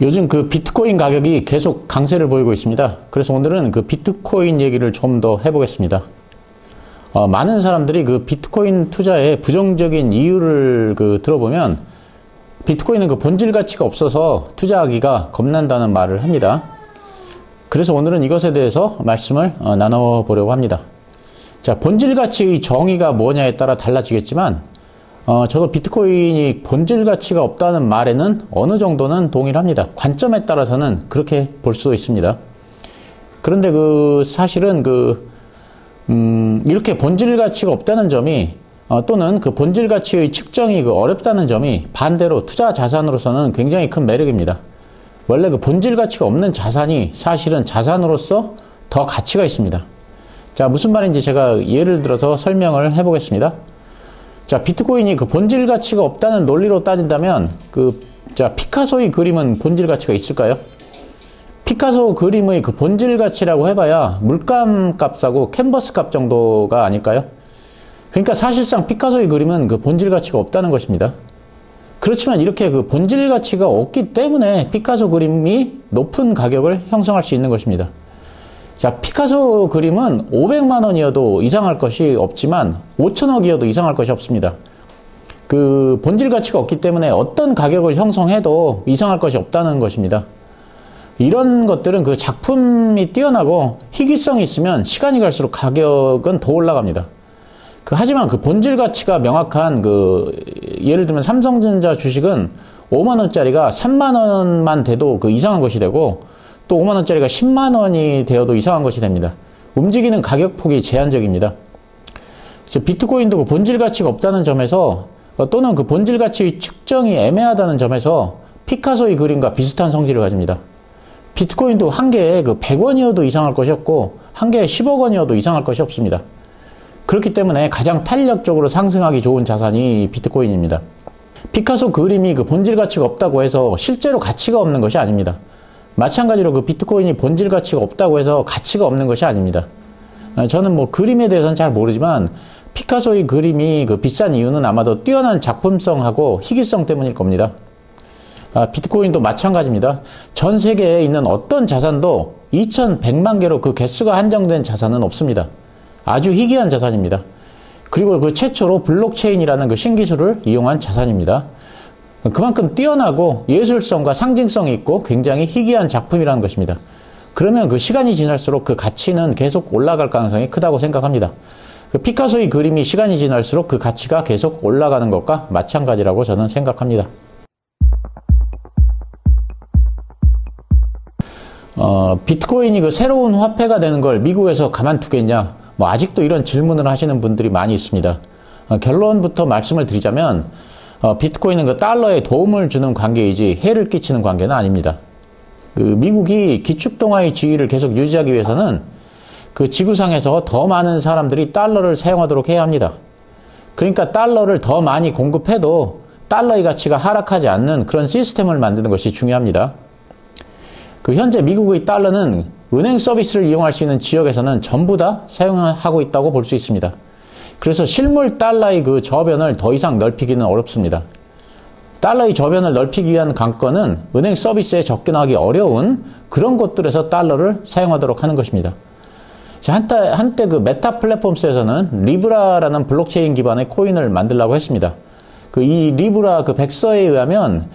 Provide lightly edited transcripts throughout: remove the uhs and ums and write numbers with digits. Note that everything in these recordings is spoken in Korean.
요즘 그 비트코인 가격이 계속 강세를 보이고 있습니다. 그래서 오늘은 그 비트코인 얘기를 좀 더 해보겠습니다. 많은 사람들이 그 비트코인 투자에 부정적인 이유를 들어보면 비트코인은 그 본질 가치가 없어서 투자하기가 겁난다는 말을 합니다. 그래서 오늘은 이것에 대해서 말씀을 나눠보려고 합니다. 자, 본질 가치의 정의가 뭐냐에 따라 달라지겠지만 저도 비트코인이 본질 가치가 없다는 말에는 어느 정도는 동일합니다. 관점에 따라서는 그렇게 볼 수도 있습니다. 그런데 사실은 이렇게 본질 가치가 없다는 점이 또는 그 본질 가치의 측정이 어렵다는 점이 반대로 투자 자산으로서는 굉장히 큰 매력입니다. 원래 그 본질 가치가 없는 자산이 사실은 자산으로서 더 가치가 있습니다. 자, 무슨 말인지 제가 예를 들어서 설명을 해보겠습니다. 자, 비트코인이 그 본질 가치가 없다는 논리로 따진다면 피카소의 그림은 본질 가치가 있을까요? 피카소 그림의 그 본질 가치라고 해봐야 물감 값하고 캔버스 값 정도가 아닐까요? 그러니까 사실상 피카소의 그림은 그 본질 가치가 없다는 것입니다. 그렇지만 이렇게 그 본질 가치가 없기 때문에 피카소 그림이 높은 가격을 형성할 수 있는 것입니다. 자, 피카소 그림은 500만 원이어도 이상할 것이 없지만 5천억이어도 이상할 것이 없습니다. 그 본질 가치가 없기 때문에 어떤 가격을 형성해도 이상할 것이 없다는 것입니다. 이런 것들은 그 작품이 뛰어나고 희귀성이 있으면 시간이 갈수록 가격은 더 올라갑니다. 하지만 그 본질 가치가 명확한 예를 들면 삼성전자 주식은 5만 원짜리가 3만 원만 돼도 이상한 것이 되고 또 5만 원짜리가 10만 원이 되어도 이상한 것이 됩니다. 움직이는 가격폭이 제한적입니다. 비트코인도 그 본질 가치가 없다는 점에서 또는 그 본질 가치의 측정이 애매하다는 점에서 피카소의 그림과 비슷한 성질을 가집니다. 비트코인도 한 개에 100원이어도 이상할 것이 없고 한 개에 10억 원이어도 이상할 것이 없습니다. 그렇기 때문에 가장 탄력적으로 상승하기 좋은 자산이 비트코인입니다. 피카소 그림이 본질 가치가 없다고 해서 실제로 가치가 없는 것이 아닙니다. 마찬가지로 비트코인이 본질 가치가 없다고 해서 가치가 없는 것이 아닙니다. 저는 그림에 대해서는 잘 모르지만 피카소의 그림이 비싼 이유는 아마도 뛰어난 작품성하고 희귀성 때문일 겁니다. 비트코인도 마찬가지입니다. 전 세계에 있는 어떤 자산도 2100만 개로 그 개수가 한정된 자산은 없습니다. 아주 희귀한 자산입니다. 그리고 최초로 블록체인이라는 신기술을 이용한 자산입니다. 그만큼 뛰어나고 예술성과 상징성이 있고 굉장히 희귀한 작품이라는 것입니다. 그러면 시간이 지날수록 그 가치는 계속 올라갈 가능성이 크다고 생각합니다. 피카소의 그림이 시간이 지날수록 그 가치가 계속 올라가는 것과 마찬가지라고 저는 생각합니다. 비트코인이 새로운 화폐가 되는 걸 미국에서 가만두겠냐? 아직도 이런 질문을 하시는 분들이 많이 있습니다. 결론부터 말씀을 드리자면 비트코인은 달러에 도움을 주는 관계이지 해를 끼치는 관계는 아닙니다. 미국이 기축통화의 지위를 계속 유지하기 위해서는 지구상에서 더 많은 사람들이 달러를 사용하도록 해야 합니다. 그러니까 달러를 더 많이 공급해도 달러의 가치가 하락하지 않는 그런 시스템을 만드는 것이 중요합니다. 현재 미국의 달러는 은행 서비스를 이용할 수 있는 지역에서는 전부 다 사용하고 있다고 볼 수 있습니다. 그래서 실물 달러의 저변을 더 이상 넓히기는 어렵습니다. 달러의 저변을 넓히기 위한 관건은 은행 서비스에 접근하기 어려운 그런 곳들에서 달러를 사용하도록 하는 것입니다. 한때 메타 플랫폼스에서는 리브라라는 블록체인 기반의 코인을 만들려고 했습니다. 이 리브라 백서에 의하면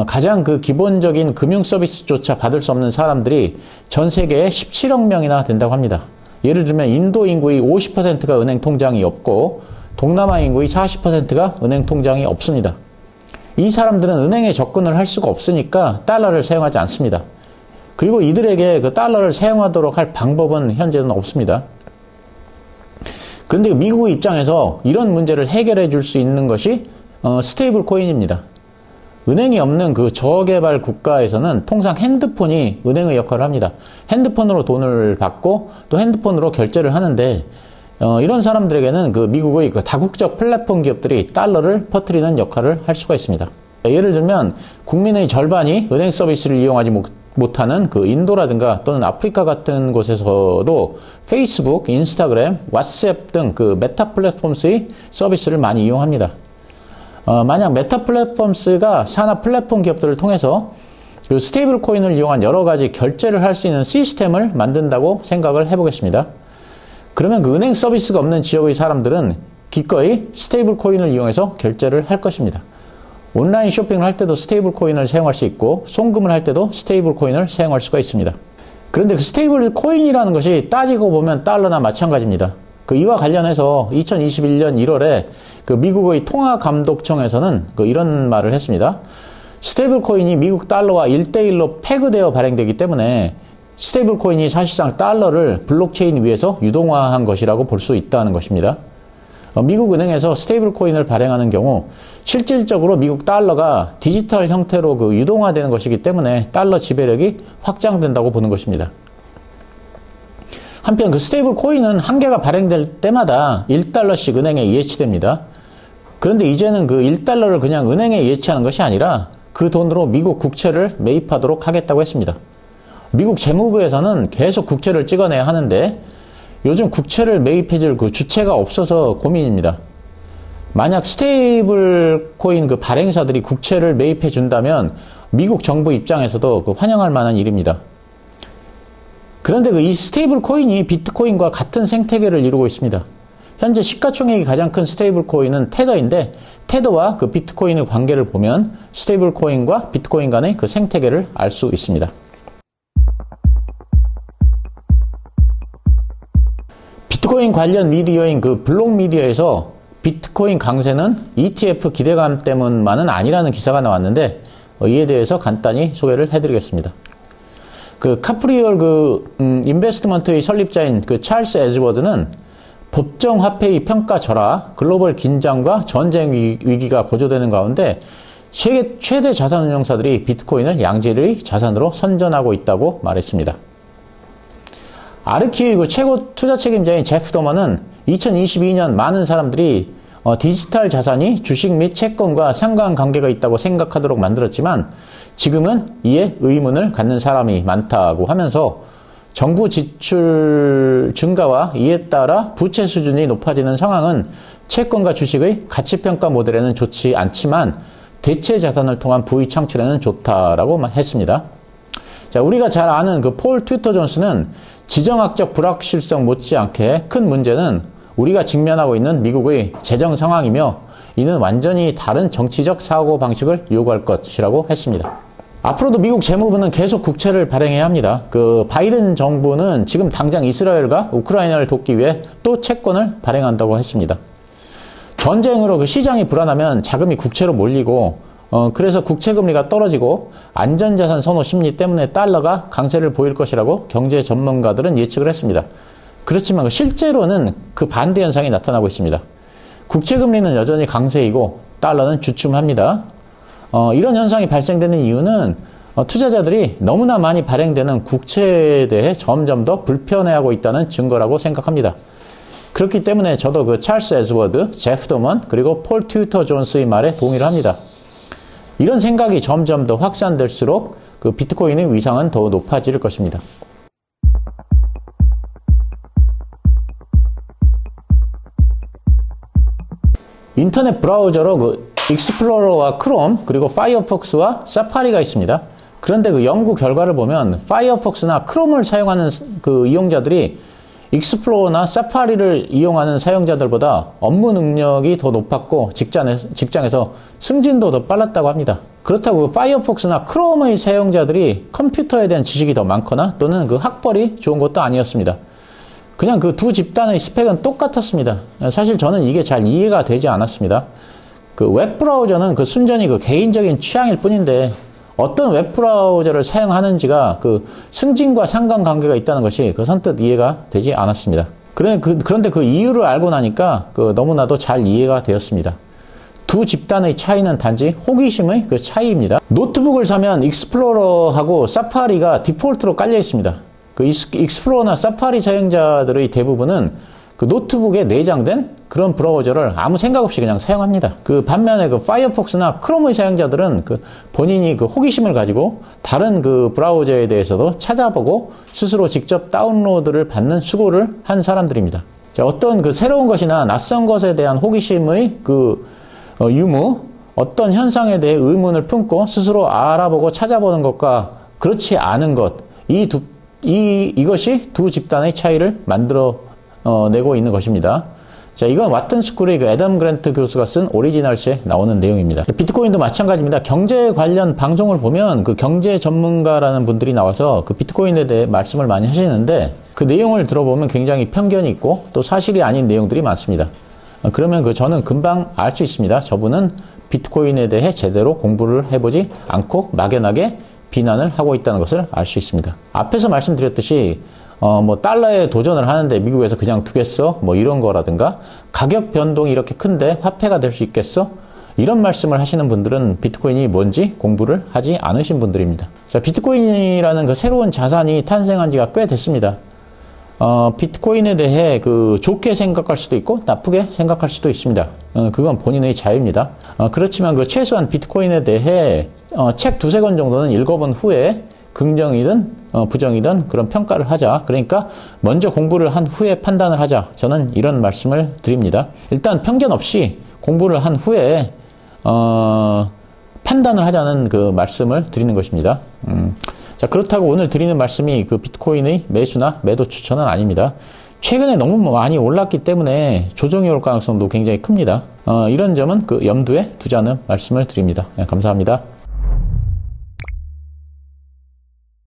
가장 기본적인 금융 서비스조차 받을 수 없는 사람들이 전 세계에 17억 명이나 된다고 합니다. 예를 들면 인도 인구의 50%가 은행 통장이 없고 동남아 인구의 40%가 은행 통장이 없습니다. 이 사람들은 은행에 접근을 할 수가 없으니까 달러를 사용하지 않습니다. 그리고 이들에게 달러를 사용하도록 할 방법은 현재는 없습니다. 그런데 미국의 입장에서 이런 문제를 해결해 줄 수 있는 것이 스테이블 코인입니다. 은행이 없는 저개발 국가에서는 통상 핸드폰이 은행의 역할을 합니다. 핸드폰으로 돈을 받고 또 핸드폰으로 결제를 하는데 이런 사람들에게는 미국의 다국적 플랫폼 기업들이 달러를 퍼뜨리는 역할을 할 수가 있습니다. 예를 들면 국민의 절반이 은행 서비스를 이용하지 못하는 인도라든가 또는 아프리카 같은 곳에서도 페이스북, 인스타그램, 왓츠앱 등 메타 플랫폼스의 서비스를 많이 이용합니다. 만약 메타 플랫폼스가 산하 플랫폼 기업들을 통해서 그 스테이블 코인을 이용한 여러 가지 결제를 할 수 있는 시스템을 만든다고 생각을 해보겠습니다. 그러면 그 은행 서비스가 없는 지역의 사람들은 기꺼이 스테이블 코인을 이용해서 결제를 할 것입니다. 온라인 쇼핑을 할 때도 스테이블 코인을 사용할 수 있고 송금을 할 때도 스테이블 코인을 사용할 수가 있습니다. 그런데 그 스테이블 코인이라는 것이 따지고 보면 달러나 마찬가지입니다. 이와 관련해서 2021년 1월에 미국의 통화감독청에서는 이런 말을 했습니다. 스테이블 코인이 미국 달러와 1대1로 패그되어 발행되기 때문에 스테이블 코인이 사실상 달러를 블록체인 위에서 유동화한 것이라고 볼 수 있다는 것입니다. 미국 은행에서 스테이블 코인을 발행하는 경우 실질적으로 미국 달러가 디지털 형태로 유동화되는 것이기 때문에 달러 지배력이 확장된다고 보는 것입니다. 한편 스테이블 코인은 한 개가 발행될 때마다 1달러씩 은행에 예치됩니다. 그런데 이제는 1달러를 그냥 은행에 예치하는 것이 아니라 그 돈으로 미국 국채를 매입하도록 하겠다고 했습니다. 미국 재무부에서는 계속 국채를 찍어내야 하는데 요즘 국채를 매입해줄 주체가 없어서 고민입니다. 만약 스테이블 코인 발행사들이 국채를 매입해 준다면 미국 정부 입장에서도 환영할 만한 일입니다. 그런데 이 스테이블 코인이 비트코인과 같은 생태계를 이루고 있습니다. 현재 시가총액이 가장 큰 스테이블 코인은 테더인데 테더와 비트코인의 관계를 보면 스테이블 코인과 비트코인 간의 생태계를 알 수 있습니다. 비트코인 관련 미디어인 블록 미디어에서 비트코인 강세는 ETF 기대감 때문만은 아니라는 기사가 나왔는데 이에 대해서 간단히 소개를 해드리겠습니다. 카프리얼 인베스트먼트의 설립자인 찰스 에즈워드는 법정 화폐의 평가 절하, 글로벌 긴장과 전쟁 위기가 고조되는 가운데 세계 최대 자산 운용사들이 비트코인을 양질의 자산으로 선전하고 있다고 말했습니다. 아르키의 최고 투자 책임자인 제프 더먼은 2022년 많은 사람들이 디지털 자산이 주식 및 채권과 상관관계가 있다고 생각하도록 만들었지만 지금은 이에 의문을 갖는 사람이 많다고 하면서 정부 지출 증가와 이에 따라 부채 수준이 높아지는 상황은 채권과 주식의 가치평가 모델에는 좋지 않지만 대체 자산을 통한 부의 창출에는 좋다라고 했습니다. 자, 우리가 잘 아는 폴 튜터 존스는 지정학적 불확실성 못지않게 큰 문제는 우리가 직면하고 있는 미국의 재정 상황이며 이는 완전히 다른 정치적 사고방식을 요구할 것이라고 했습니다. 앞으로도 미국 재무부는 계속 국채를 발행해야 합니다. 바이든 정부는 지금 당장 이스라엘과 우크라이나를 돕기 위해 또 채권을 발행한다고 했습니다. 전쟁으로 시장이 불안하면 자금이 국채로 몰리고 그래서 국채금리가 떨어지고 안전자산 선호 심리 때문에 달러가 강세를 보일 것이라고 경제 전문가들은 예측을 했습니다. 그렇지만 실제로는 반대 현상이 나타나고 있습니다. 국채금리는 여전히 강세이고 달러는 주춤합니다. 이런 현상이 발생되는 이유는 투자자들이 너무나 많이 발행되는 국채에 대해 점점 더 불편해하고 있다는 증거라고 생각합니다. 그렇기 때문에 저도 찰스 에즈워드, 제프 더먼, 그리고 폴 튜터 존스의 말에 동의를 합니다. 이런 생각이 점점 더 확산될수록 비트코인의 위상은 더 높아질 것입니다. 인터넷 브라우저로 익스플로러와 크롬, 그리고 파이어폭스와 사파리가 있습니다. 그런데 연구 결과를 보면 파이어폭스나 크롬을 사용하는 이용자들이 익스플로러나 사파리를 이용하는 사용자들보다 업무 능력이 더 높았고 직장에서 승진도 더 빨랐다고 합니다. 그렇다고 파이어폭스나 크롬의 사용자들이 컴퓨터에 대한 지식이 더 많거나 또는 학벌이 좋은 것도 아니었습니다. 그냥 두 집단의 스펙은 똑같았습니다. 사실 저는 이게 잘 이해가 되지 않았습니다. 웹브라우저는 순전히 개인적인 취향일 뿐인데 어떤 웹브라우저를 사용하는지가 승진과 상관관계가 있다는 것이 선뜻 이해가 되지 않았습니다. 그런데 이유를 알고 나니까 너무나도 잘 이해가 되었습니다. 두 집단의 차이는 단지 호기심의 차이입니다. 노트북을 사면 익스플로러하고 사파리가 디폴트로 깔려 있습니다. 익스플로러나 사파리 사용자들의 대부분은 노트북에 내장된 그런 브라우저를 아무 생각 없이 그냥 사용합니다. 반면에 파이어폭스나 크롬의 사용자들은 본인이 호기심을 가지고 다른 브라우저에 대해서도 찾아보고 스스로 직접 다운로드를 받는 수고를 한 사람들입니다. 자, 어떤 새로운 것이나 낯선 것에 대한 호기심의 유무, 어떤 현상에 대해 의문을 품고 스스로 알아보고 찾아보는 것과 그렇지 않은 것, 이것이 두 집단의 차이를 만들어 내고 있는 것입니다. 자, 이건 왓튼 스쿨의 그 애덤 그랜트 교수가 쓴 오리지널스에 나오는 내용입니다. 비트코인도 마찬가지입니다. 경제 관련 방송을 보면 그 경제 전문가라는 분들이 나와서 그 비트코인에 대해 말씀을 많이 하시는데 그 내용을 들어보면 굉장히 편견이 있고 또 사실이 아닌 내용들이 많습니다. 그러면 저는 금방 알 수 있습니다. 저분은 비트코인에 대해 제대로 공부를 해보지 않고 막연하게 비난을 하고 있다는 것을 알 수 있습니다. 앞에서 말씀드렸듯이 달러에 도전을 하는데 미국에서 그냥 두겠어? 이런 거라든가, 가격 변동이 이렇게 큰데 화폐가 될 수 있겠어? 이런 말씀을 하시는 분들은 비트코인이 뭔지 공부를 하지 않으신 분들입니다. 자, 비트코인이라는 그 새로운 자산이 탄생한 지가 꽤 됐습니다. 비트코인에 대해 좋게 생각할 수도 있고, 나쁘게 생각할 수도 있습니다. 그건 본인의 자유입니다. 그렇지만 최소한 비트코인에 대해, 책 두세 권 정도는 읽어본 후에 긍정이든 부정이든 그런 평가를 하자. 그러니까 먼저 공부를 한 후에 판단을 하자. 저는 이런 말씀을 드립니다. 일단 편견 없이 공부를 한 후에 판단을 하자는 그 말씀을 드리는 것입니다. 자, 그렇다고 오늘 드리는 말씀이 비트코인의 매수나 매도 추천은 아닙니다. 최근에 너무 많이 올랐기 때문에 조정이 올 가능성도 굉장히 큽니다. 이런 점은 염두에 두자는 말씀을 드립니다. 네, 감사합니다.